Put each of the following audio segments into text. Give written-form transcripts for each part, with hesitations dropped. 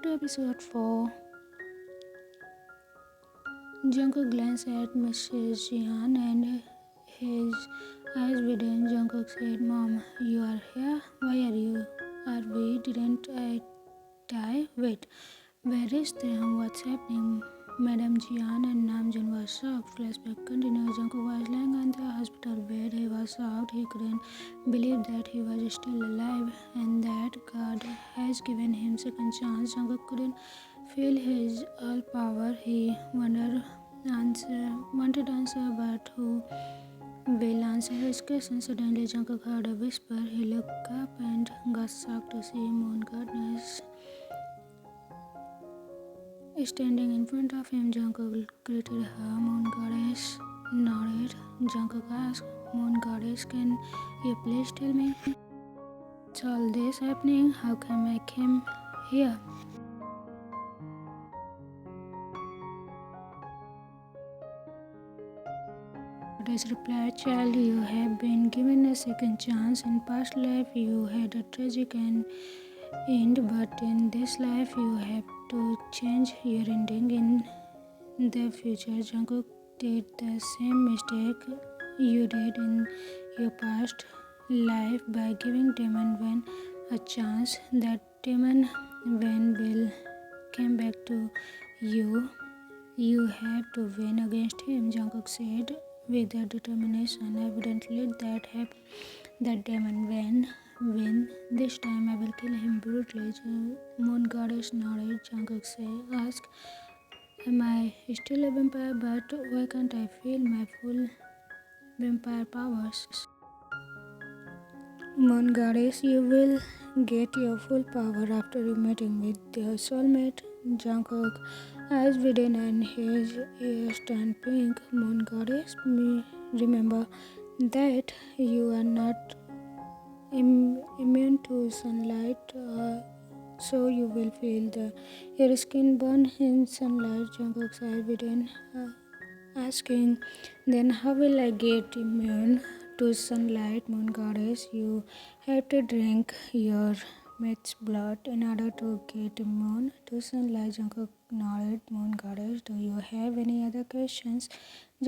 to episode 4. Jungkook glanced at Mrs. Jeon and his eyes widened. Jungkook said, "Mom, you are here? Why are we? Didn't I die? Wait, where is Taehyung? What's happening?" Madam Jeon and Namjoon were shocked. Flashback continued. Jungkook was lying on the hospital bed. He was shocked. He couldn't believe that he was still alive and that God has given him second chance. Jungkook couldn't feel his all power. He wanted answer, but who will answer his question? Suddenly, Jungkook heard a whisper. He looked up and got shocked to see Moon Goddess standing in front of him. Jungkook greeted her. Moon Goddess nodded. Jungkook asked, "Moon Goddess, can you please tell me what's all this happening? How come I came here?" Goddess replied, "Child, you have been given a second chance. In past life, you had a tragic end, but in this life, you have to change your ending. In the future, Jungkook did the same mistake you did in your past life by giving Demon Wen a chance. That Demon Wen will come back to you. You have to win against him," Jungkook said with a determination. "Evidently, that Demon Wen win. This time I will kill him brutally." Moon Goddess nodded. Jungkook asked, "Am I still a vampire? But why can't I feel my full vampire powers?" "Moon Goddess, you will get your full power after meeting with your soulmate." Jungkook eyes widened and his ears turned pink. "Moon Goddess, remember that you are not immune to sunlight, so you will feel your skin burn in sunlight." Jungkook's eyes widened, asking, "Then how will I get immune to sunlight?" "Moon Goddess, you have to drink your mate's blood in order to get immune to sunlight." Jungkook nodded. "Moon Goddess, do you have any other questions?"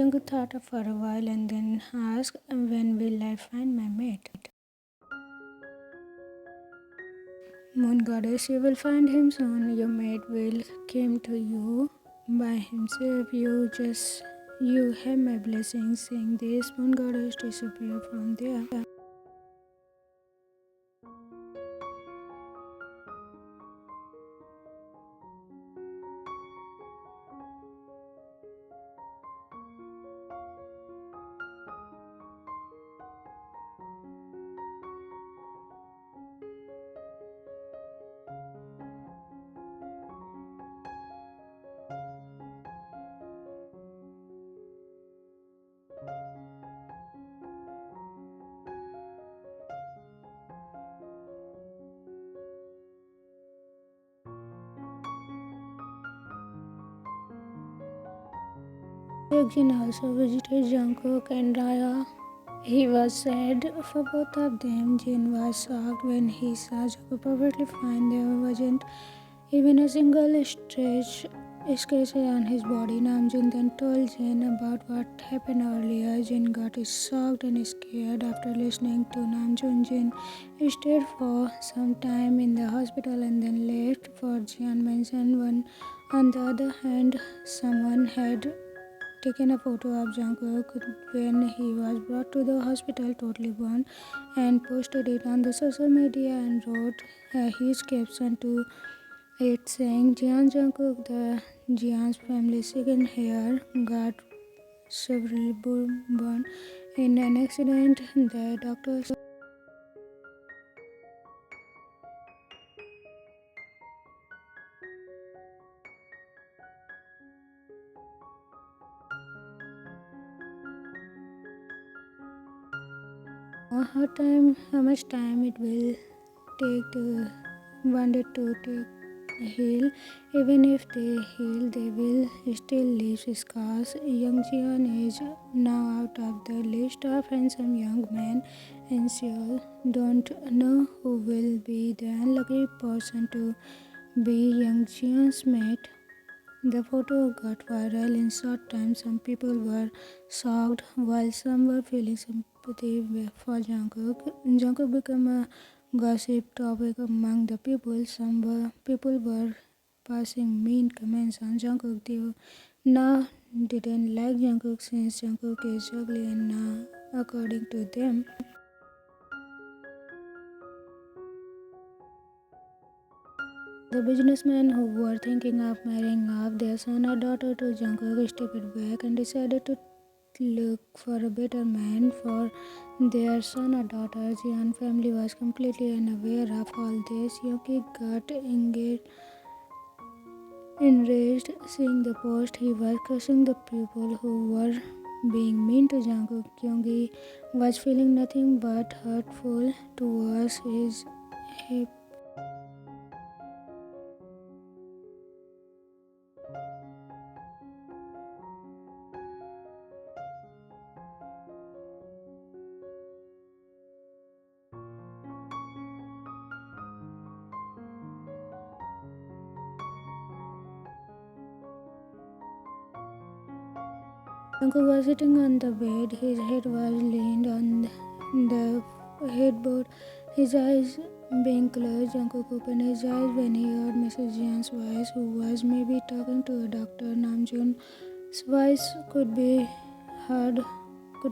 Jungkook thought for a while and then asked, "When will I find my mate?" "Moon Goddess, you will find him soon. Your mate will come to you by himself. You have my blessing." Saying this, Moon Goddess disappeared from there. Taekook also visited Jungkook and Raya. He was sad for both of them. Jin was shocked when he saw Jungkook perfectly fine. There wasn't even a single scratch on his body. Namjoon then told Jin about what happened earlier. Jin got shocked and scared. After listening to Namjoon, Jin stayed for some time in the hospital and then left. For Jian mentioned on the other hand, someone had taken a photo of Jungkook when he was brought to the hospital totally burned and posted it on the social media and wrote a huge caption to it saying, "Jeon Jungkook, the Jeon's family second hair got severely burned in an accident. The doctors how much time it will take to wanted to heal. Even if they heal, they will still leave scars." Young Jeon is now out of the list of handsome young men in Seoul. Don't know who will be the unlucky person to be young Jeon's mate. The photo got viral in short time. Some people were shocked, while some were feeling sympathy for Jungkook. Jungkook became a gossip topic among the people. People were passing mean comments on Jungkook. They now didn't like Jungkook since Jungkook is ugly, and according to them, the businessmen who were thinking of marrying off their son or daughter to Jungkook stepped back and decided to look for a better man for their son or daughter. Jeon family was completely unaware of all this. Yoki got enraged seeing the post. He was cursing the people who were being mean to Jungkook. Yoongi was feeling nothing but hurtful towards his hip. Jungkook was sitting on the bed. His head was leaned on the headboard, his eyes being closed. Jungkook opened his eyes when he heard Mrs. Jeon's voice, who was maybe talking to a doctor. Namjoon's voice could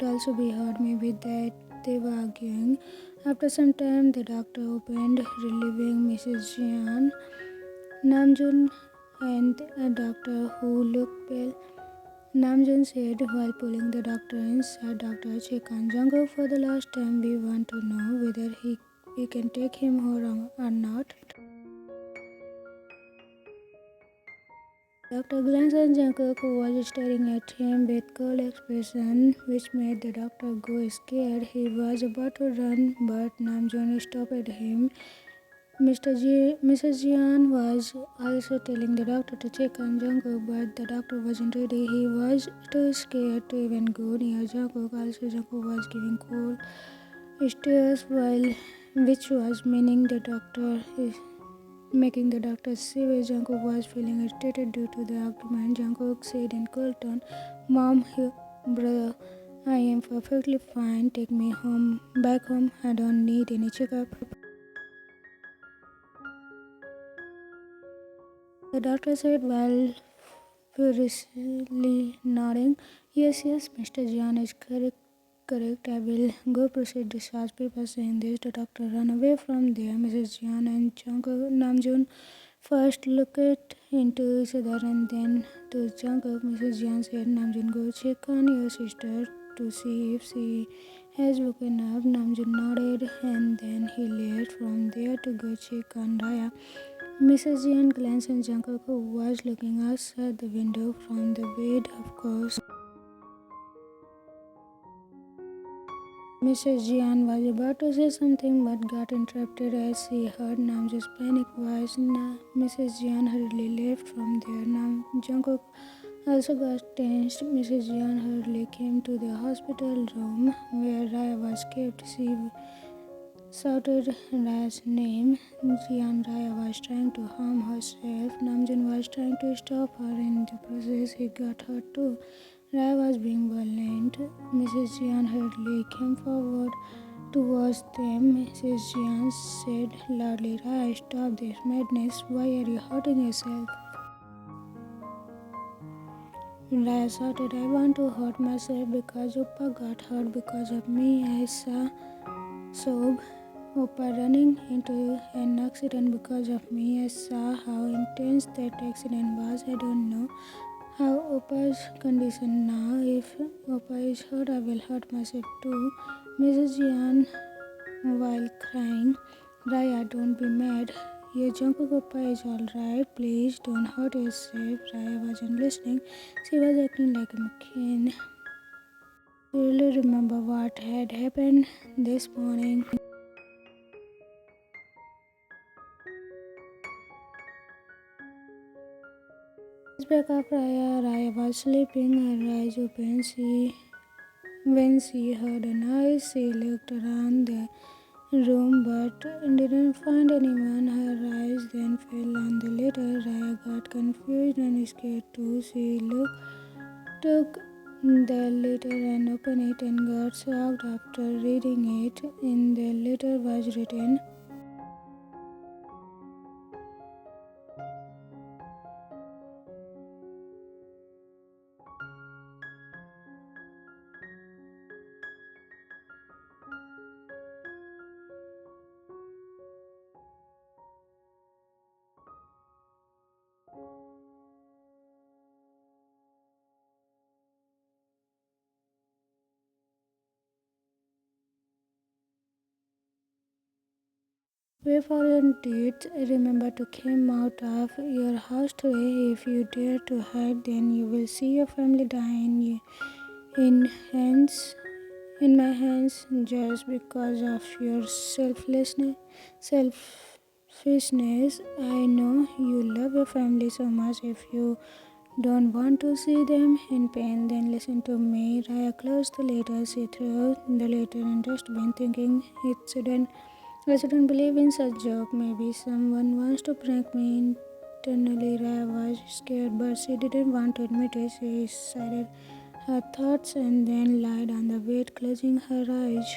also be heard, maybe that they were arguing. After some time, the doctor opened, relieving Mrs. Jeon. Namjoon and a doctor who looked pale. Namjoon said while pulling the doctor inside. Doctor, check on Jungkook for the last time. We want to know whether we can take him home or not. Doctor glanced at Jungkook, who was staring at him with cold expression, which made the doctor go scared. He was about to run, but Namjoon stopped him. Mrs. Jian was also telling the doctor to check on Jungkook, but the doctor wasn't ready. He was too scared to even go near Jungkook. Also, Jungkook was giving cold stares, which was making the doctor serious. Jungkook was feeling irritated due to the argument. Jungkook said in cold tone, "Mom, brother, I am perfectly fine. Take me back home. I don't need any checkup." The doctor said while furiously nodding, Yes, Mr. John is correct. I will go proceed discharge papers." Saying this, the doctor ran away from there. Mrs. John and Namjoon first looked into each other and then to Jungkook. Mrs. John said, "Namjoon, go check on your sister to see if she has woken up." Namjoon nodded and then he left from there to go check on Raya. Mrs. Jian glanced at Jungkook, who was looking outside the window from the bed. Of course, Mrs. Jian was about to say something but got interrupted as she heard Namjoon's panic voice. Mrs. Jian hurriedly left from there. Jungkook also got tensed. Mrs. Jian hurriedly came to the hospital room where Raya was kept. She shouted Raya's name. Jian Raya was trying to harm herself. Namjoon was trying to stop her. In the process, he got hurt too. Raya was being violent. Mrs. Jian hurriedly came forward towards them. Mrs. Jian said loudly, "Raya, stop this madness. Why are you hurting yourself?" Raya shouted, "I want to hurt myself because Oppa got hurt because of me." I saw Oppa running into an accident because of me. I saw how intense that accident was. I don't know how Oppa's condition now. If Oppa is hurt, I will hurt myself too. Mrs. Jian, while crying, "Raya, don't be mad. Your Jungkook Oppa is alright. Please don't hurt yourself." Raya wasn't listening. She was acting like a machine. I really remember what had happened this morning. Back of Raya was sleeping. Her eyes opened. When she heard a noise, she looked around. The room but didn't find anyone. Her eyes then fell on the letter. Raya got confused and scared too. She took the letter and opened it and got shocked after reading it. In the letter was written, "Pray for your deeds. Remember to come out of your house today. If you dare to hide, then you will see your family die in hands in my hands just because of your selfishness. I know you love your family so much. If you don't want to see them in pain, then listen to me." Raya closed the letter. She threw the letter in dustbin, thinking I shouldn't believe in such joke. Maybe someone wants to prank me. Internally, Raya was scared, but she didn't want to admit it. She decided her thoughts and then lied on the bed, closing her eyes.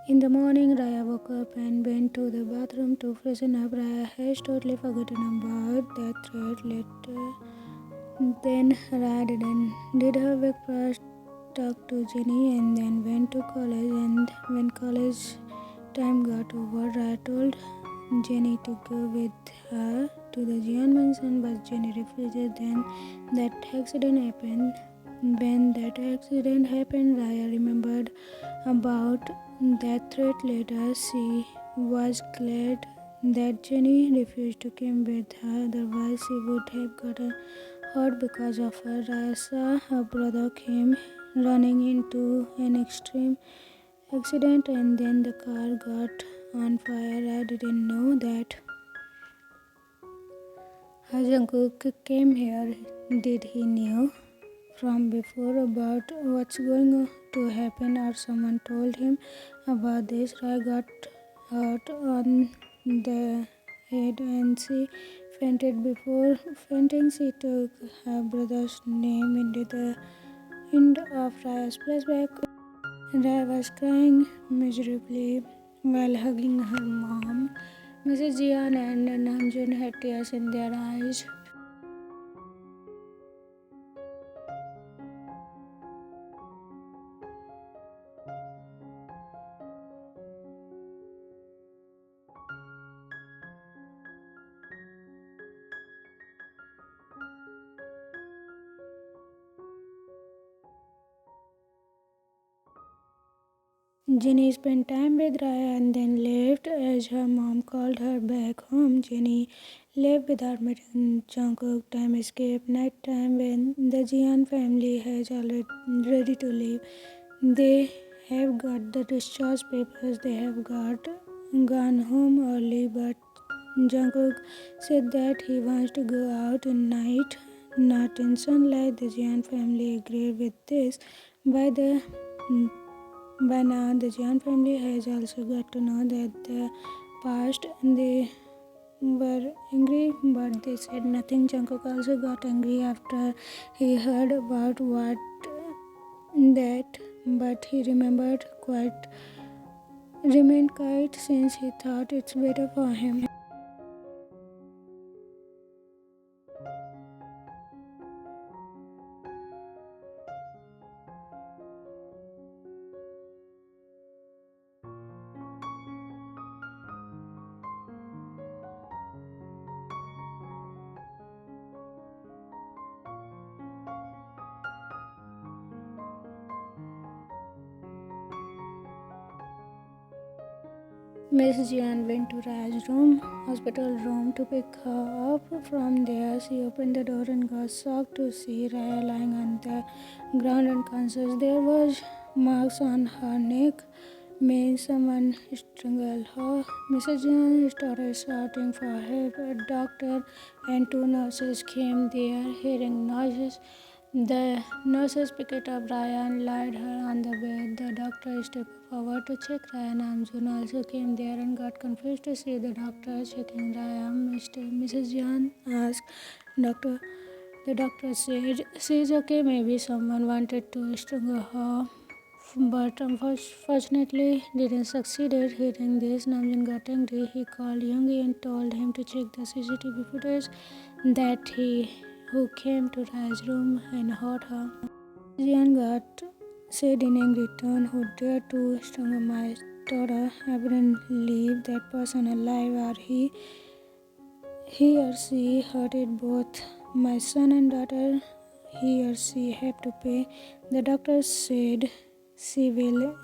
In the morning, Raya woke up and went to the bathroom to freshen up. Raya has totally forgotten about that threat later. Then Raya did her breakfast, talked to Jenny, and then went to college. And when college time got over, Raya told Jenny to go with her to the jeon mansion, but Jenny refused. Then that accident happened. When that accident happened, Raya remembered about that threat later. She was glad that Jenny refused to come with her, otherwise she would have gotten hurt because of her. Raya saw her brother came running into an extreme accident and then the car got on fire. I didn't know that Jungkook came here. Did he knew from before about what's going to happen, or someone told him about this? Rai got hurt on the head and she fainted. Before fainting, she took her brother's name into the end of Raya's flashback. Raya was crying miserably while hugging her mom. Mrs. Jian and Namjoon had tears in their eyes. Jenny spent time with Raya and then left as her mom called her back home. Jenny left without meeting Jungkook. Time escaped. Night time when the Jian family has already ready to leave. They have got the discharge papers. They have gone home early, but Jungkook said that he wants to go out in night, not in sunlight. The Jian family agreed with this. By the by now, the Jian family has also got to know that the past. They were angry, but they said nothing. Jungkook also got angry after he heard about what that, but he remained quiet since he thought it's better for him. Miss Jian went to Raya's hospital room, to pick her up from there. She opened the door and got shocked to see Raya lying on the ground unconscious. There was marks on her neck, means someone strangled her. Mrs. Jian started shouting for help. A doctor and two nurses came there, hearing noises. The nurses picked up Raya and laid her on the bed. The doctor stepped forward to check Raya. Namjoon also came there and got confused to see the doctor checking Raya. Mrs. Jeon asked, Doctor. The doctor said, she's okay, maybe someone wanted to strangle her, but unfortunately didn't succeed. Hearing this, Namjoon got angry. He called Yoongi and told him to check the CCTV footage that he who came to Raya's room and hurt her. Jian got said in angry tone, who dared to strangle my daughter? I wouldn't leave that person alive, or he or she hurted both my son and daughter. He or she have to pay. The doctor said she will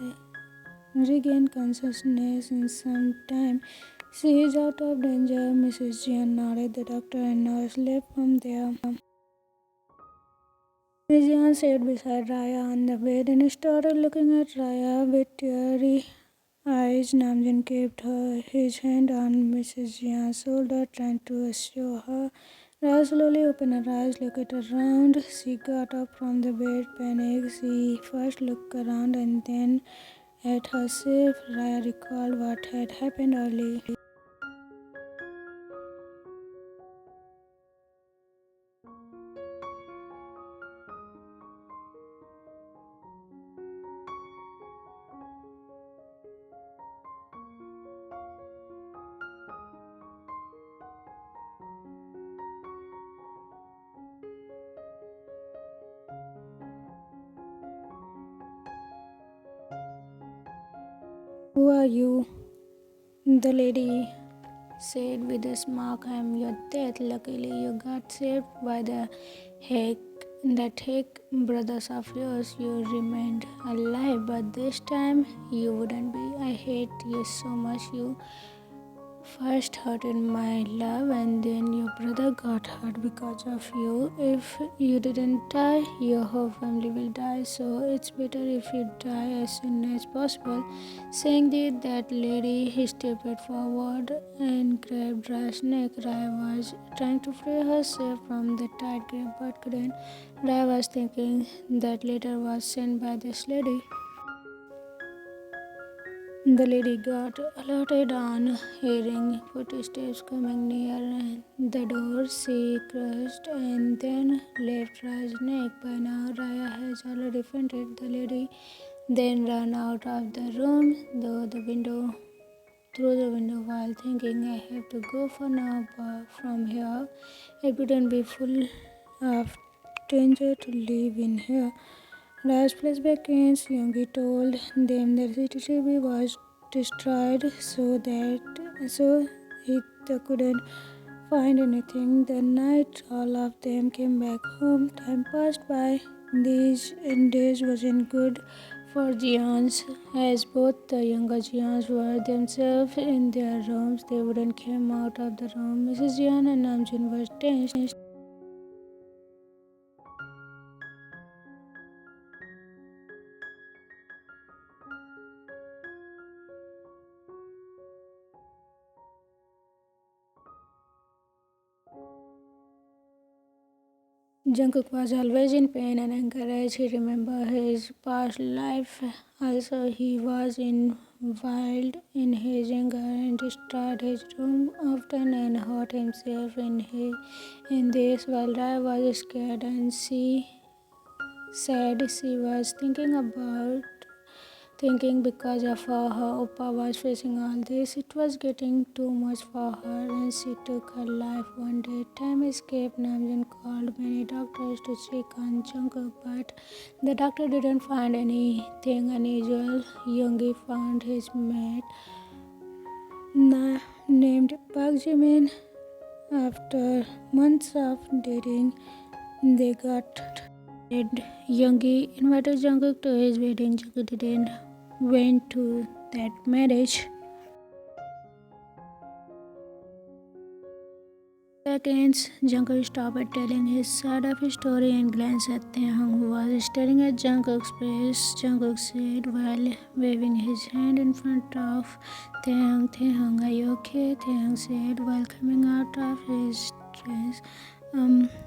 regain consciousness in some time. She is out of danger. Mrs. Jian nodded. The doctor and nurse left from there. Jian sat beside Raya on the bed and started looking at Raya with teary eyes. Namjoon kept his hand on Mrs. Jian's shoulder, trying to assure her. Raya slowly opened her eyes, looked around. She got up from the bed, panicked. She first looked around and then at herself. Raya recalled what had happened earlier. Who are you? The lady said with a smirk. I am your death. Luckily, you got saved by the heck. That heck brothers of yours. You remained alive, but this time you wouldn't be. I hate you so much. You first hurted my love, and then your brother got hurt because of you. If you didn't die, your whole family will die, so it's better if you die as soon as possible. Saying that lady stepped forward and grabbed Raya's neck. Raya was trying to free herself from the tight grip but couldn't. Raya was thinking that letter was sent by this lady. The lady got alerted on hearing footsteps coming near the door. She crushed and then left Raya's neck. By now, Raya has already fainted. The lady then ran out of the room through the window while thinking, I have to go for now, but from here it wouldn't be full of danger to live in here. Raya's flashback ends. Yoongi told them that CCTV was destroyed so it couldn't find anything. The night all of them came back home. Time passed by. These days wasn't good for Jeons, as both the younger Jeons were themselves in their rooms. They wouldn't come out of the room. Mrs. Jeon and Namjoon were tense. Jungkook was always in pain and encouraged. He remembered his past life. Also, he was wild in his anger and destroyed his room often and hurt himself in this. While Raya was scared and she said she was thinking because of her Oppa was facing all this. It was getting too much for her and she took her life one day. Time escaped. Namjoon called many doctors to check on Jungkook, but the doctor didn't find anything unusual. Yoongi found his mate named Park Jimin. After months of dating, they got married. Yoongi invited Jungkook to his wedding. Jungkook didn't went to that marriage. Seconds, Jungkook stopped telling his side of his story and glanced at Taehyung, who was staring at Jungkook's face. Jungkook said while waving his hand in front of Taehyung, Taehyung, are you okay? Taehyung said while coming out of his dress,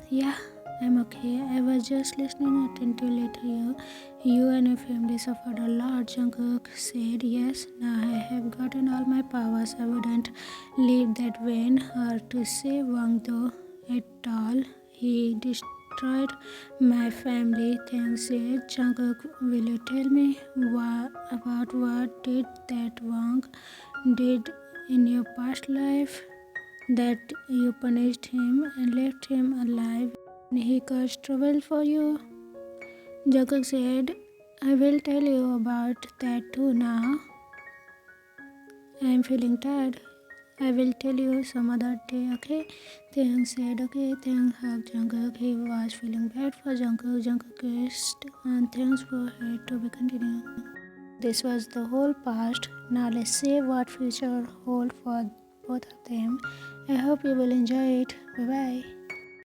yeah. I'm okay. I was just listening attentively to you. You and your family suffered a lot, Jungkook said. Yes, now I have gotten all my powers. I wouldn't leave that vain her to say Wang Do at all. He destroyed my family. Thanks, said Jungkook. Will you tell me about what did that Wang did in your past life? That you punished him and left him alive and he caused trouble for you? Jacob said, I will tell you about that too now. I am feeling tired. I will tell you some other day, okay? Taehyung said, okay. Taehyung hugged Jungkook. He was feeling bad for Jungkook. Jungkook kissed and Taehyung's forehead to be continued. This was the whole past. Now let's see what future hold for both of them. I hope you will enjoy it. Bye bye.